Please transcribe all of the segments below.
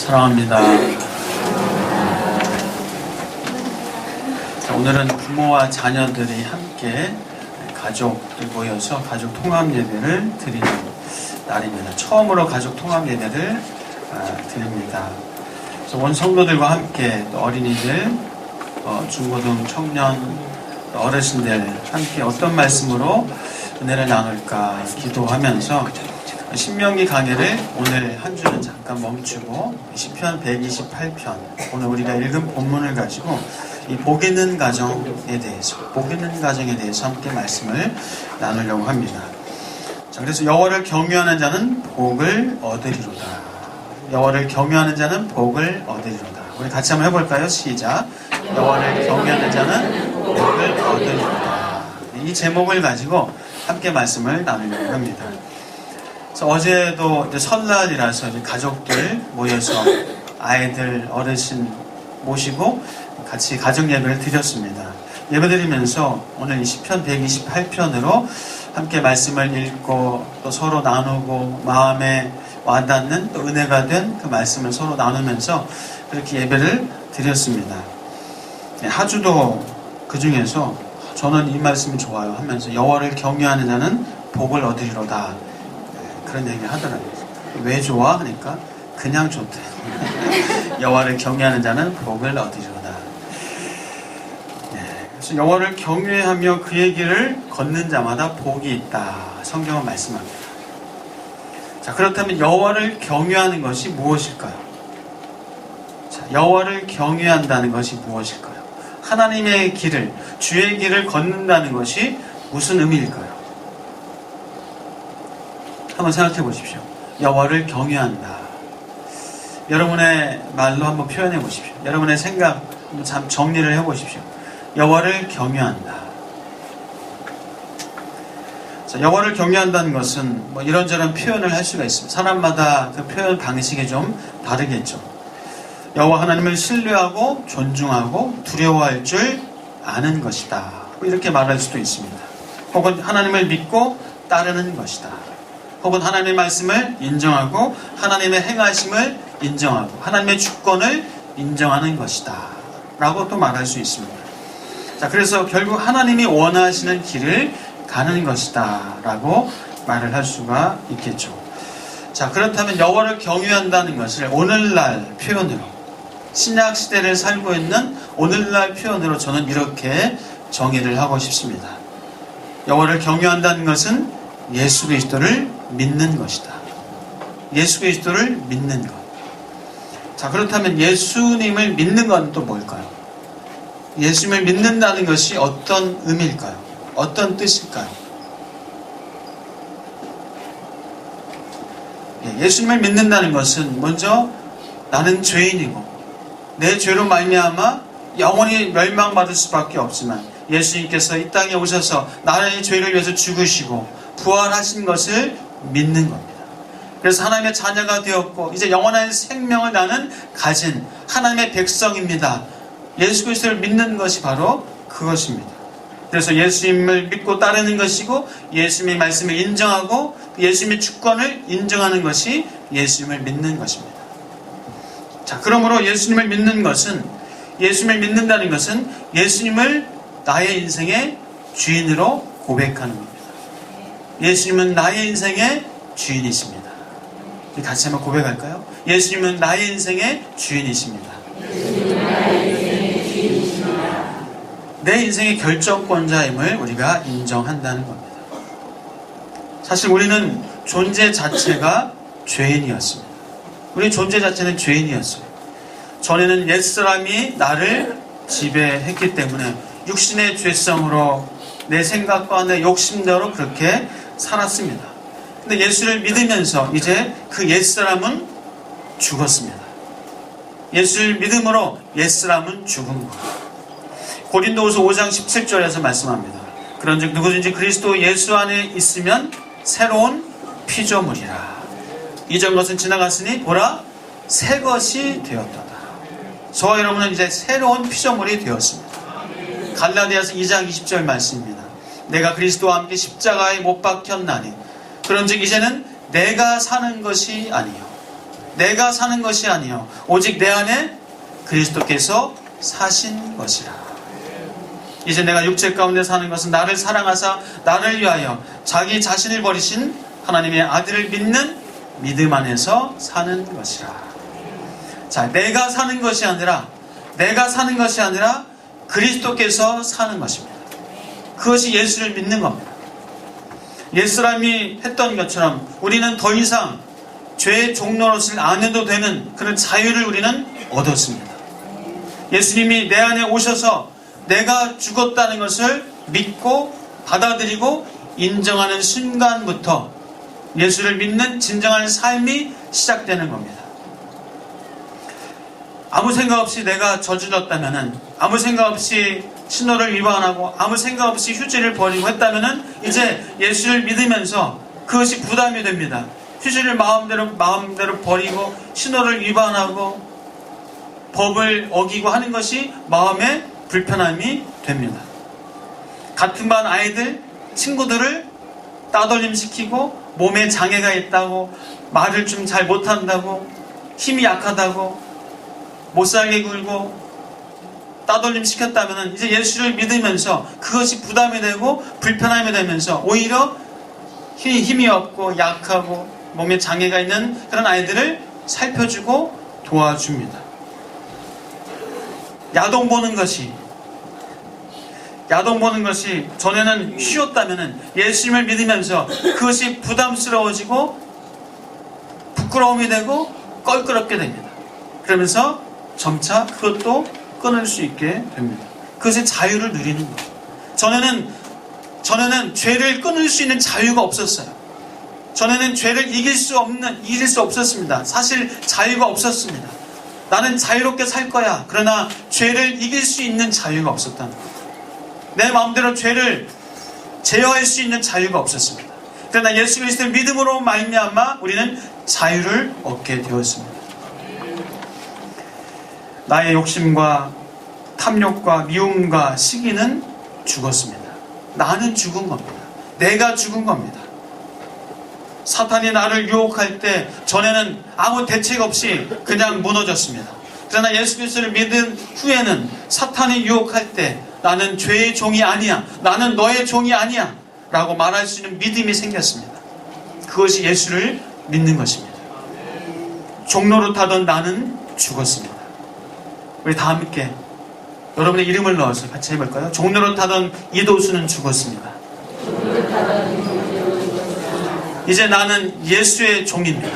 사랑합니다. 자, 오늘은 부모와 자녀들이 함께 가족들 모여서 가족 통합 예배를 드리는 날입니다. 처음으로 가족 통합 예배를 드립니다. 그래서 온 성도들과 함께 또 어린이들, 중고등, 청년, 어르신들 함께 어떤 말씀으로 은혜를 나눌까 기도하면서 신명기 강해를 오늘 한 주는 잠깐 멈추고 시편 128편 오늘 우리가 읽은 본문을 가지고 이 복 있는 가정에 대해서 함께 말씀을 나누려고 합니다. 자, 그래서 여호와를 경외하는 자는 복을 얻으리로다. 여호와를 경외하는 자는 복을 얻으리로다. 우리 같이 한번 해볼까요? 시작. 여호와를 경외하는 자는 복을 얻으리로다. 이 제목을 가지고 함께 말씀을 나누려고 합니다. 그래서 어제도 이제 설날이라서 이제 가족들 모여서 아이들, 어르신 모시고 같이 가정 예배를 드렸습니다. 예배 드리면서 오늘 이 시편 128편으로 함께 말씀을 읽고 또 서로 나누고 마음에 와닿는 또 은혜가 된 그 말씀을 서로 나누면서 그렇게 예배를 드렸습니다. 하주도 그 중에서 저는 이 말씀이 좋아요 하면서 여호와를 경외하는 자는 복을 얻으리로다. 그런 얘기 하더라고요. 왜 좋아? 하니까 그냥 좋대요. 여호와를 경외하는 자는 복을 얻으리로다. 그래서 여호와를 경외하며 그의 길을 걷는 자마다 복이 있다. 성경은 말씀합니다. 자, 그렇다면 여호와를 경외하는 것이 무엇일까요? 자, 여호와를 경외한다는 것이 무엇일까요? 하나님의 길을, 주의 길을 걷는다는 것이 무슨 의미일까요? 한번 생각해 보십시오. 여호와를 경외한다. 여러분의 말로 한번 표현해 보십시오. 여러분의 생각 참 정리를 해 보십시오. 여호와를 경외한다. 자, 여호와를 경외한다는 것은 뭐 이런저런 표현을 할 수가 있습니다. 사람마다 그 표현 방식이 좀 다르겠죠. 여호와 하나님을 신뢰하고 존중하고 두려워할 줄 아는 것이다. 이렇게 말할 수도 있습니다. 혹은 하나님을 믿고 따르는 것이다. 혹은 하나님의 말씀을 인정하고 하나님의 행하심을 인정하고 하나님의 주권을 인정하는 것이다 라고 또 말할 수 있습니다. 자, 그래서 결국 하나님이 원하시는 길을 가는 것이다 라고 말을 할 수가 있겠죠. 자, 그렇다면 여호와를 경외한다는 것을 오늘날 표현으로 신약 시대를 살고 있는 오늘날 표현으로 저는 이렇게 정의를 하고 싶습니다. 여호와를 경외한다는 것은 예수 그리스도를 믿는 것이다. 예수 그리스도를 믿는 것. 자, 그렇다면 예수님을 믿는 건 또 뭘까요? 예수님을 믿는다는 것이 어떤 의미일까요? 어떤 뜻일까요? 예수님을 믿는다는 것은 먼저 나는 죄인이고 내 죄로 말미암아 영원히 멸망받을 수밖에 없지만 예수님께서 이 땅에 오셔서 나의 죄를 위해서 죽으시고 부활하신 것을 믿는 겁니다. 그래서 하나님의 자녀가 되었고 이제 영원한 생명을 나는 가진 하나님의 백성입니다. 예수 그리스도를 믿는 것이 바로 그것입니다. 그래서 예수님을 믿고 따르는 것이고 예수님의 말씀을 인정하고 예수님의 주권을 인정하는 것이 예수님을 믿는 것입니다. 자, 그러므로 예수님을 믿는 것은 예수님을 믿는다는 것은 예수님을 나의 인생의 주인으로 고백하는 겁니다. 예수님은 나의 인생의 주인이십니다. 같이 한번 고백할까요? 예수님은 나의 인생의 주인이십니다. 내 인생의 결정권자임을 우리가 인정한다는 겁니다. 사실 우리는 존재 자체가 죄인이었습니다. 우리 존재 자체는 죄인이었어요. 전에는 옛사람이 나를 지배했기 때문에 육신의 죄성으로 내 생각과 내 욕심대로 그렇게 살았습니다. 근데 예수를 믿으면서 이제 그 옛사람은 죽었습니다. 예수를 믿음으로 옛사람은 죽은 거예요. 고린도후서 5장 17절에서 말씀합니다. 그런즉 누구든지 그리스도 예수 안에 있으면 새로운 피조물이라. 이전 것은 지나갔으니 보라 새 것이 되었도다. 저와 여러분은 이제 새로운 피조물이 되었습니다. 갈라디아서 2장 20절 말씀입니다. 내가 그리스도와 함께 십자가에 못 박혔나니 그런즉 이제는 내가 사는 것이 아니요 내가 사는 것이 아니요 오직 내 안에 그리스도께서 사신 것이라. 이제 내가 육체 가운데 사는 것은 나를 사랑하사 나를 위하여 자기 자신을 버리신 하나님의 아들을 믿는 믿음 안에서 사는 것이라. 자, 내가 사는 것이 아니라 그리스도께서 사는 것입니다. 그것이 예수를 믿는 겁니다. 옛사람이 했던 것처럼 우리는 더 이상 죄의 종노릇을 안 해도 되는 그런 자유를 우리는 얻었습니다. 예수님이 내 안에 오셔서 내가 죽었다는 것을 믿고 받아들이고 인정하는 순간부터 예수를 믿는 진정한 삶이 시작되는 겁니다. 아무 생각 없이 내가 저질렀다면은, 아무 생각 없이 신호를 위반하고 아무 생각 없이 휴지를 버리고 했다면은 이제 예수를 믿으면서 그것이 부담이 됩니다. 휴지를 마음대로 버리고 신호를 위반하고 법을 어기고 하는 것이 마음에 불편함이 됩니다. 같은 반 아이들, 친구들을 따돌림시키고 몸에 장애가 있다고, 말을 좀 잘 못한다고, 힘이 약하다고, 못살게 굴고 따돌림 시켰다면 이제 예수를 믿으면서 그것이 부담이 되고 불편함이 되면서 오히려 힘이 없고 약하고 몸에 장애가 있는 그런 아이들을 살펴주고 도와줍니다. 야동 보는 것이 전에는 쉬웠다면 예수님을 믿으면서 그것이 부담스러워지고 부끄러움이 되고 껄끄럽게 됩니다. 그러면서 점차 그것도 끊을 수 있게 됩니다. 그것의 자유를 누리는 거예요. 전에는 죄를 끊을 수 있는 자유가 없었어요. 전에는 죄를 이길 수 없었습니다. 사실 자유가 없었습니다. 나는 자유롭게 살 거야. 그러나 죄를 이길 수 있는 자유가 없었다는 거예요. 내 마음대로 죄를 제어할 수 있는 자유가 없었습니다. 그러나 예수 그리스도를 믿음으로 말미암아 우리는 자유를 얻게 되었습니다. 나의 욕심과 탐욕과 미움과 시기는 죽었습니다. 나는 죽은 겁니다. 내가 죽은 겁니다. 사탄이 나를 유혹할 때 전에는 아무 대책 없이 그냥 무너졌습니다. 그러나 예수 그리스도를 믿은 후에는 사탄이 유혹할 때 나는 죄의 종이 아니야, 나는 너의 종이 아니야 라고 말할 수 있는 믿음이 생겼습니다. 그것이 예수를 믿는 것입니다. 종노릇하던 나는 죽었습니다. 우리 다 함께 여러분의 이름을 넣어서 같이 해볼까요? 종노릇하던 이도수는 죽었습니다. 이제 나는 예수의 종입니다.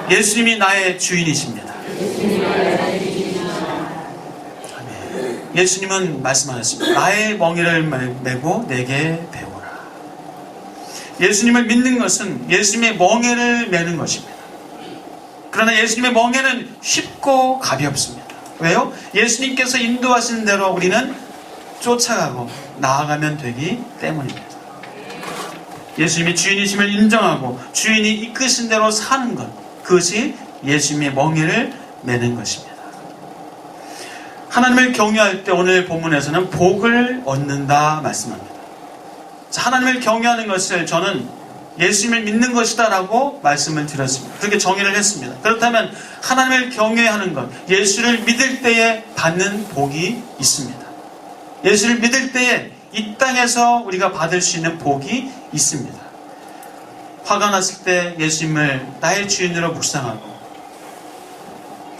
예수님이 나의 주인이십니다. 아멘. 예수님은 말씀하셨습니다. 나의 멍에를 메고 내게 배우라. 예수님을 믿는 것은 예수님의 멍에를 메는 것입니다. 그러나 예수님의 멍에는 쉽고 가볍습니다. 왜요? 예수님께서 인도하시는 대로 우리는 쫓아가고 나아가면 되기 때문입니다. 예수님이 주인이심을 인정하고 주인이 이끄신 대로 사는 것, 그것이 예수님의 멍에를 메는 것입니다. 하나님을 경외할 때 오늘 본문에서는 복을 얻는다 말씀합니다. 하나님을 경외하는 것을 저는 예수님을 믿는 것이다 라고 말씀을 드렸습니다. 그렇게 정의를 했습니다. 그렇다면 하나님을 경외하는 것, 예수를 믿을 때에 받는 복이 있습니다. 예수를 믿을 때에 이 땅에서 우리가 받을 수 있는 복이 있습니다. 화가 났을 때 예수님을 나의 주인으로 묵상하고,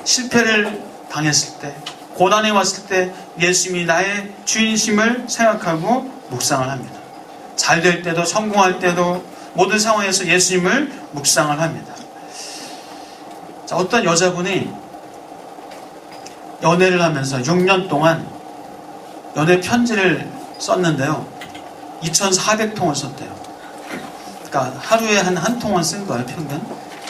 실패를 당했을 때, 고난이 왔을 때 예수님이 나의 주인심을 생각하고 묵상을 합니다. 잘 될 때도 성공할 때도 모든 상황에서 예수님을 묵상을 합니다. 자, 어떤 여자분이 연애를 하면서 6년 동안 연애 편지를 썼는데요. 2,400통을 썼대요. 그러니까 하루에 한 통을 쓴 거예요, 평균.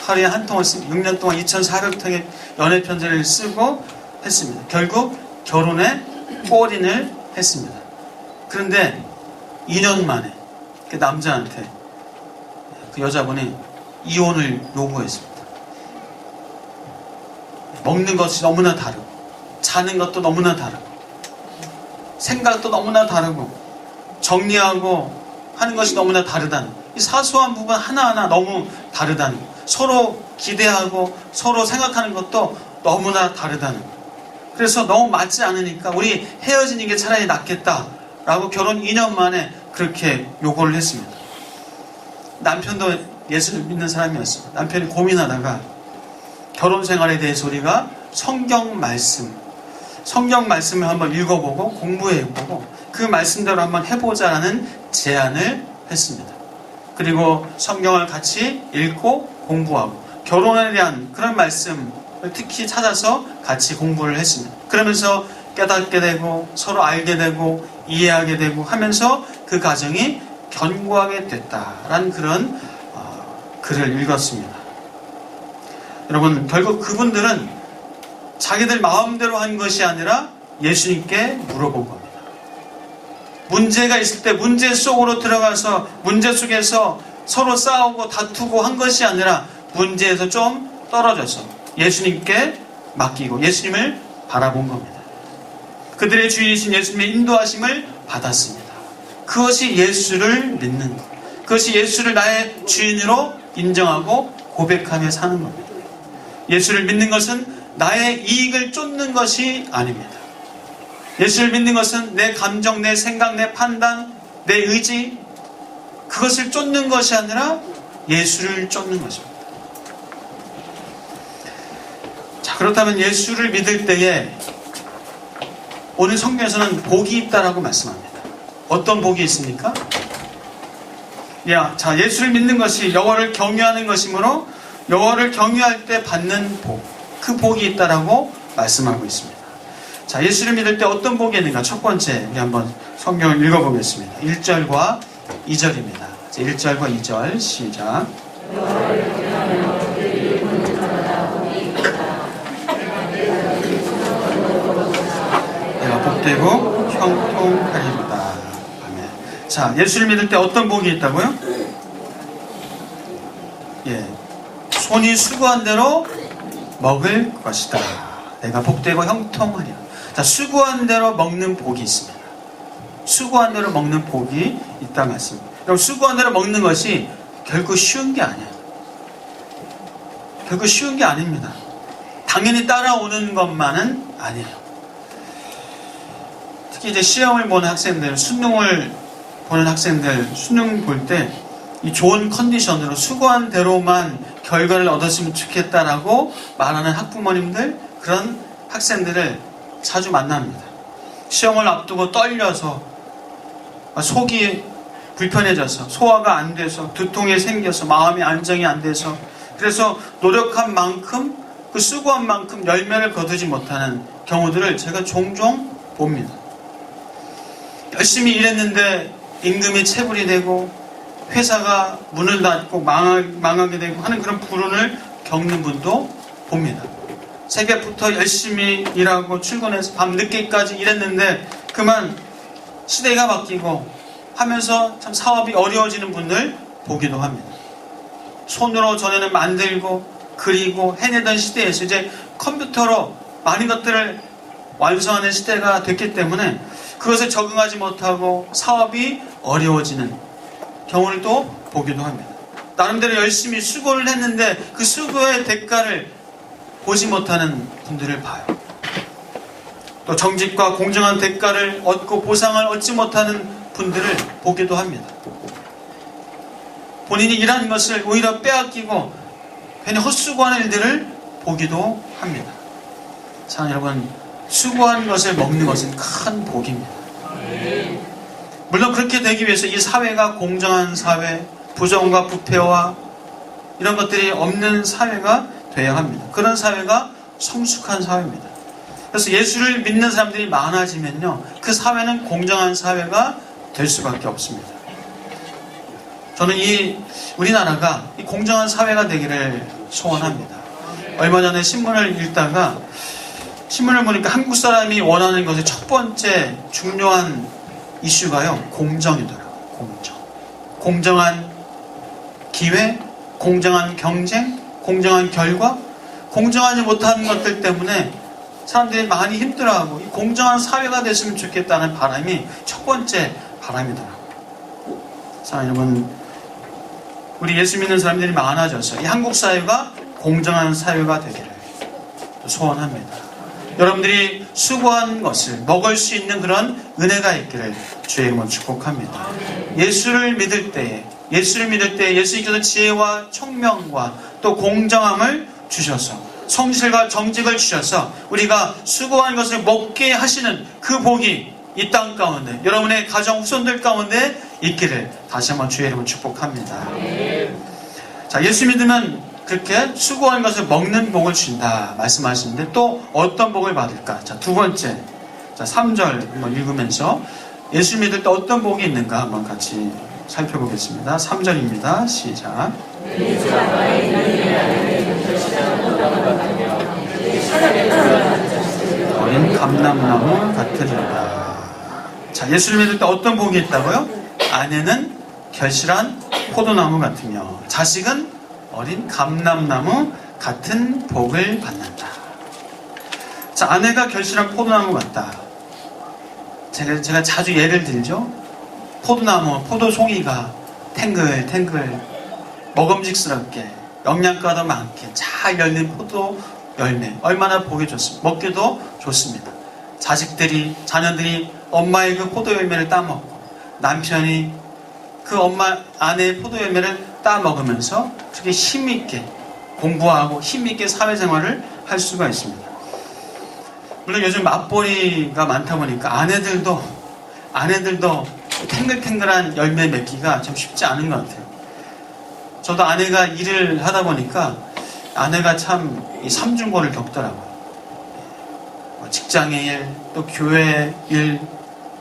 하루에 한 통을 쓴 6년 동안 2,400통의 연애 편지를 쓰고 했습니다. 결국 결혼에 골인을 했습니다. 그런데 2년 만에 그 남자한테 그 여자분이 이혼을 요구했습니다. 먹는 것이 너무나 다르고, 자는 것도 너무나 다르고, 생각도 너무나 다르고, 정리하고 하는 것이 너무나 다르다는, 이 사소한 부분 하나하나 너무 다르다는, 서로 기대하고 서로 생각하는 것도 너무나 다르다는 거예요. 그래서 너무 맞지 않으니까 우리 헤어지는 게 차라리 낫겠다라고 결혼 2년 만에 그렇게 요구를 했습니다. 남편도 예수를 믿는 사람이었어요. 남편이 고민하다가 결혼 생활에 대해서 우리가 성경 말씀을 한번 읽어보고 공부해보고 그 말씀대로 한번 해보자라는 제안을 했습니다. 그리고 성경을 같이 읽고 공부하고 결혼에 대한 그런 말씀을 특히 찾아서 같이 공부를 했습니다. 그러면서 깨닫게 되고 서로 알게 되고 이해하게 되고 하면서 그 가정이 견고하게 됐다라는 그런 글을 읽었습니다. 여러분, 결국 그분들은 자기들 마음대로 한 것이 아니라 예수님께 물어본 겁니다. 문제가 있을 때 문제 속으로 들어가서 문제 속에서 서로 싸우고 다투고 한 것이 아니라 문제에서 좀 떨어져서 예수님께 맡기고 예수님을 바라본 겁니다. 그들의 주인이신 예수님의 인도하심을 받았습니다. 그것이 예수를 믿는 것. 그것이 예수를 나의 주인으로 인정하고 고백하며 사는 겁니다. 예수를 믿는 것은 나의 이익을 쫓는 것이 아닙니다. 예수를 믿는 것은 내 감정, 내 생각, 내 판단, 내 의지 그것을 쫓는 것이 아니라 예수를 쫓는 것입니다. 자, 그렇다면 예수를 믿을 때에 오늘 성경에서는 복이 있다라고 말씀합니다. 어떤 복이 있습니까? 자, 예수를 믿는 것이 여호와를 경외하는 것이므로 여호와를 경외할 때 받는 복, 그 복이 있다라고 말씀하고 있습니다. 자, 예수를 믿을 때 어떤 복이 있는가? 첫 번째, 우리 한번 성경을 읽어보겠습니다. 1절과 2절입니다. 1절과 2절 시작. 내가 복되고 형통하리로다. 아멘. 자, 예수를 믿을 때 어떤 복이 있다고요? 손이 수고한 대로 먹을 것이다. 내가 복되고 형통하리라. 자, 수고한 대로 먹는 복이 있습니다. 수고한 대로 먹는 복이 있다 말씀입니다. 그럼 수고한 대로 먹는 것이 결코 쉬운 게 아니에요. 결코 쉬운 게 아닙니다. 당연히 따라오는 것만은 아니에요. 특히 이제 시험을 보는 학생들, 수능을 보는 학생들, 수능 볼 때 이 좋은 컨디션으로 수고한 대로만 결과를 얻었으면 좋겠다라고 말하는 학부모님들, 그런 학생들을 자주 만납니다. 시험을 앞두고 떨려서 속이 불편해져서 소화가 안 돼서 두통이 생겨서 마음이 안정이 안 돼서 그래서 노력한 만큼 그 수고한 만큼 열매를 거두지 못하는 경우들을 제가 종종 봅니다. 열심히 일했는데 임금이 체불이 되고 회사가 문을 닫고 망하게 되고 하는 그런 불운을 겪는 분도 봅니다. 새벽부터 열심히 일하고 출근해서 밤 늦게까지 일했는데 그만 시대가 바뀌고 하면서 참 사업이 어려워지는 분들 보기도 합니다. 손으로 전에는 만들고 그리고 해내던 시대에서 이제 컴퓨터로 많은 것들을 완성하는 시대가 됐기 때문에 그것에 적응하지 못하고 사업이 어려워지는 경우를 또 보기도 합니다. 나름대로 열심히 수고를 했는데 그 수고의 대가를 보지 못하는 분들을 봐요. 또 정직과 공정한 대가를 얻고 보상을 얻지 못하는 분들을 보기도 합니다. 본인이 일하는 것을 오히려 빼앗기고 괜히 헛수고하는 일들을 보기도 합니다. 자, 여러분, 수고한 것을 먹는 것은 큰 복입니다. 물론 그렇게 되기 위해서 이 사회가 공정한 사회, 부정과 부패와 이런 것들이 없는 사회가 돼야 합니다. 그런 사회가 성숙한 사회입니다. 그래서 예수를 믿는 사람들이 많아지면요, 그 사회는 공정한 사회가 될 수밖에 없습니다. 저는 우리나라가 이 공정한 사회가 되기를 소원합니다. 얼마 전에 신문을 읽다가 신문을 보니까 한국 사람이 원하는 것의 첫 번째 중요한 이슈가요, 공정이더라고요. 공정. 공정한 기회, 공정한 경쟁, 공정한 결과, 공정하지 못하는 것들 때문에 사람들이 많이 힘들어하고 이 공정한 사회가 됐으면 좋겠다는 바람이 첫 번째 바람이더라고요. 자, 여러분, 우리 예수 믿는 사람들이 많아져서 이 한국 사회가 공정한 사회가 되기를 소원합니다. 여러분들이 수고한 것을 먹을 수 있는 그런 은혜가 있기를 주의 이름으로 축복합니다. 예수를 믿을 때에 예수님께서 지혜와 총명과 또 공정함을 주셔서 성실과 정직을 주셔서 우리가 수고한 것을 먹게 하시는 그 복이 이 땅 가운데 여러분의 가정 후손들 가운데 있기를 다시 한번 주의 이름으로 축복합니다. 자, 예수 믿으면 그렇게 수고한 것을 먹는 복을 준다 말씀하시는데 또 어떤 복을 받을까? 자, 두 번째, 자, 3절 한번 읽으면서 예수 믿을 때 어떤 복이 있는가 한번 같이 살펴보겠습니다. 3절입니다. 시작. 어린 감람나무 같으리라. 자, 예수를 믿을 때 어떤 복이 있다고요? 아내는 결실한 포도나무 같으며 자식은 어린 감람나무 같은 복을 받는다. 자, 아내가 결실한 포도나무 같다. 제가 자주 예를 들죠. 포도나무, 포도송이가 탱글탱글 먹음직스럽게 영양가도 많게 잘 열린 포도 열매 얼마나 보기 좋습니다. 먹기도 좋습니다. 자녀들이 엄마의 그 포도 열매를 따먹고 남편이 그 아내의 포도 열매를 따먹으면서 그렇게 힘있게 공부하고 힘있게 사회생활을 할 수가 있습니다. 물론 요즘 맞벌이가 많다 보니까 아내들도 탱글탱글한 열매 맺기가 좀 쉽지 않은 것 같아요. 저도 아내가 일을 하다 보니까 아내가 참 이 삼중고를 겪더라고요. 직장의 일, 또 교회 일,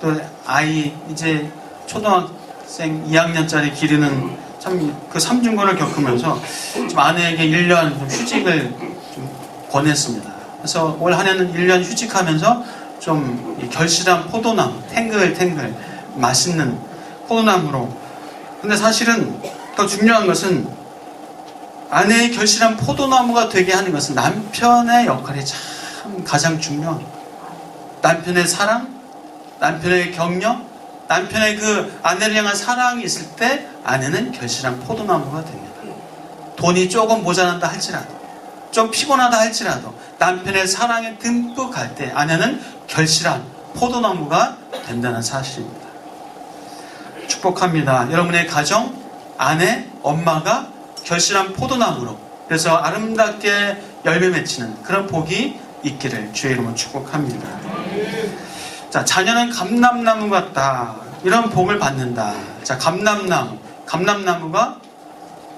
또 아이 이제 초등학생 2학년짜리 기르는 참 그 삼중고를 겪으면서 좀 아내에게 1년 좀 휴직을 좀 권했습니다. 그래서 올 한 해는 1년 휴직하면서 좀 결실한 포도나무, 탱글탱글 맛있는 포도나무로. 근데 사실은 더 중요한 것은 아내의 결실한 포도나무가 되게 하는 것은 남편의 역할이 참 가장 중요합니다. 남편의 사랑, 남편의 격려, 남편의 그 아내를 향한 사랑이 있을 때 아내는 결실한 포도나무가 됩니다. 돈이 조금 모자란다 할지라도, 좀 피곤하다 할지라도 남편의 사랑에 듬뿍 갈 때 아내는 결실한 포도나무가 된다는 사실입니다. 축복합니다. 여러분의 가정, 아내, 엄마가 결실한 포도나무로 그래서 아름답게 열매 맺히는 그런 복이 있기를 주의 이름으로 축복합니다. 자, 자녀는 감람나무 같다. 이런 복을 받는다. 자, 감람나무가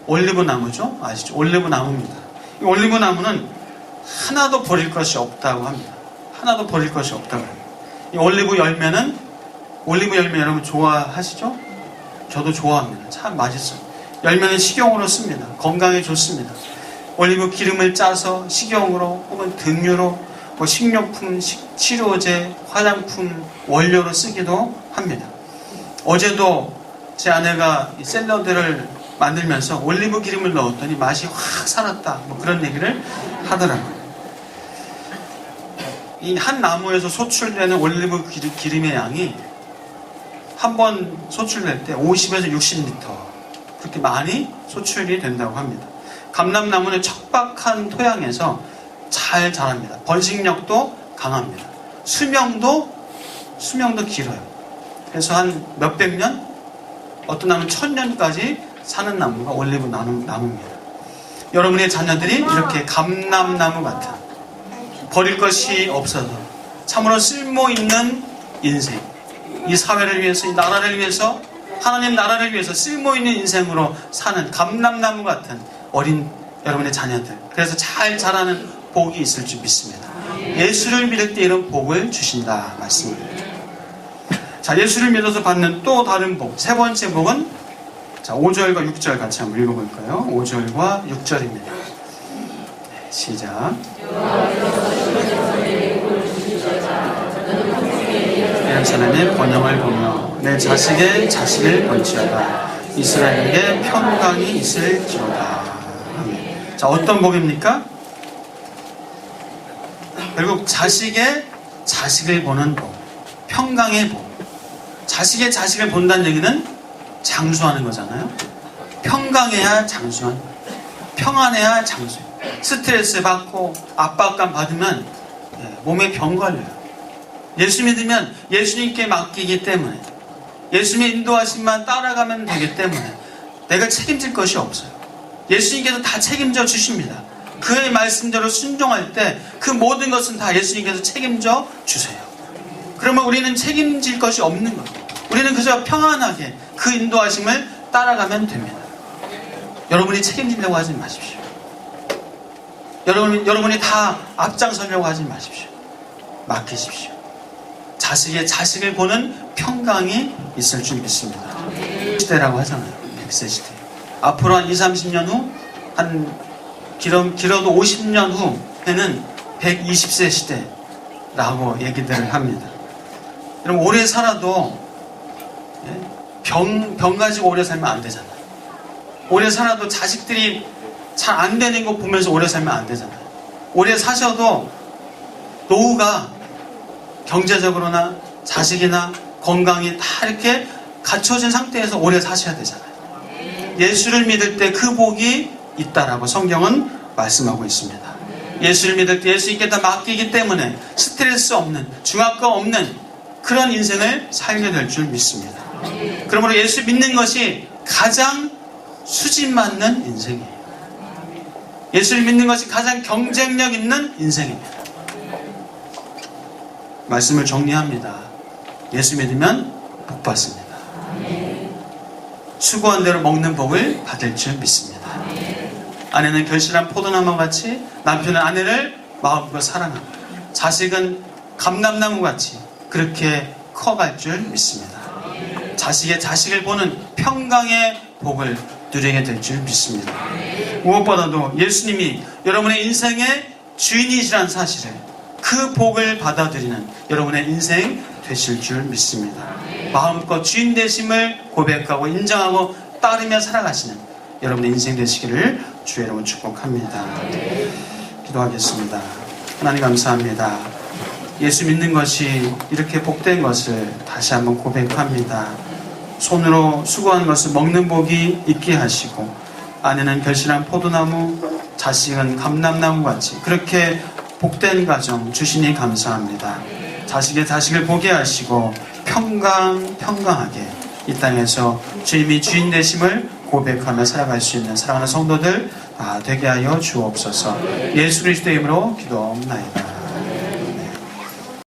올리브나무죠? 아시죠? 올리브나무입니다. 이 올리브나무는 하나도 버릴 것이 없다고 합니다. 하나도 버릴 것이 없다고 합니다. 이 올리브 열매 여러분 좋아하시죠? 저도 좋아합니다. 참 맛있어요. 열매는 식용으로 씁니다. 건강에 좋습니다. 올리브 기름을 짜서 식용으로 혹은 등유로 식료품, 치료제, 화장품 원료로 쓰기도 합니다. 어제도 제 아내가 샐러드를 만들면서 올리브 기름을 넣었더니 맛이 확 살았다. 그런 얘기를 하더라고요. 이 한 나무에서 소출되는 올리브 기름의 양이 한 번 소출될 때 50에서 60리터 그렇게 많이 소출이 된다고 합니다. 감람나무는 척박한 토양에서 잘 자랍니다. 번식력도 강합니다. 수명도 길어요. 그래서 한 몇백 년, 어떤 나무는 1000년까지 사는 나무가 올리브 나무입니다. 여러분의 자녀들이 이렇게 감람나무 같은 버릴 것이 없어서 참으로 쓸모있는 인생, 이 사회를 위해서, 이 나라를 위해서, 하나님 나라를 위해서 쓸모있는 인생으로 사는 감람나무 같은 어린 여러분의 자녀들, 그래서 잘 자라는 복이 있을 줄 믿습니다. 예수를 믿을 때 이런 복을 주신다 말씀입니다. 자, 예수를 믿어서 받는 또 다른 복, 세 번째 복은 자, 5절과 6절 같이 한번 읽어볼까요? 5절과 6절입니다. 시작. 내 사람의 번영을 보며 내 자식의 자식을 번지어다. 이스라엘에게 평강이 있을지어다. 아멘. 자, 어떤 복입니까? 결국 자식의 자식을 보는 복, 평강의 복. 자식의 자식을 본다는 얘기는 장수하는 거잖아요. 평강해야 장수한, 평안해야 장수. 스트레스 받고 압박감 받으면 몸에 병 걸려요. 예수 믿으면 예수님께 맡기기 때문에, 예수님의 인도하심만 따라가면 되기 때문에 내가 책임질 것이 없어요. 예수님께서 다 책임져 주십니다. 그의 말씀대로 순종할 때 그 모든 것은 다 예수님께서 책임져 주세요. 그러면 우리는 책임질 것이 없는 거예요. 우리는 그저 평안하게 그 인도하심을 따라가면 됩니다. 여러분이 책임지려고 하지 마십시오. 여러분이 다 앞장서려고 하지 마십시오. 맡기십시오. 자식을 보는 평강이 있을 줄 믿습니다. 시대라고 하잖아요. 100세 시대. 앞으로 한 20, 30년 후, 길어도 50년 후에는 120세 시대라고 얘기들을 합니다. 여러분, 오래 살아도 병 가지고 오래 살면 안 되잖아요. 오래 살아도 자식들이 잘 안 되는 거 보면서 오래 살면 안 되잖아요. 오래 사셔도 노후가 경제적으로나 자식이나 건강이 다 이렇게 갖춰진 상태에서 오래 사셔야 되잖아요. 예수를 믿을 때 그 복이 있다라고 성경은 말씀하고 있습니다. 예수를 믿을 때 예수님께 다 맡기기 때문에 스트레스 없는, 중압감 없는 그런 인생을 살게 될 줄 믿습니다. 그러므로 예수 믿는 것이 가장 수준 맞는 인생이에요. 예수를 믿는 것이 가장 경쟁력 있는 인생입니다. 말씀을 정리합니다. 예수 믿으면 복 받습니다. 수고한 대로 먹는 복을 받을 줄 믿습니다. 아내는 결실한 포도나무와 같이, 남편은 아내를 마음껏 사랑하고, 자식은 감람나무 같이 그렇게 커갈 줄 믿습니다. 자식을 보는 평강의 복을 누리게 될 줄 믿습니다. 무엇보다도 예수님이 여러분의 인생의 주인이시라는 사실을, 그 복을 받아들이는 여러분의 인생 되실 줄 믿습니다. 마음껏 주인 되심을 고백하고 인정하고 따르며 살아가시는 여러분의 인생 되시기를 주의 이름으로 축복합니다. 기도하겠습니다. 하나님 감사합니다. 예수 믿는 것이 이렇게 복된 것을 다시 한번 고백합니다. 손으로 수고한 것을 먹는 복이 있게 하시고, 아내는 결실한 포도나무, 자식은 감람나무 같이 그렇게 복된 가정 주시니 감사합니다. 자식을 보게 하시고 평강하게 이 땅에서 주님이 주인 되심을 고백하며 살아갈 수 있는 사랑하는 성도들 되게 하여 주옵소서. 예수 그리스도의 이름으로 기도하옵나이다.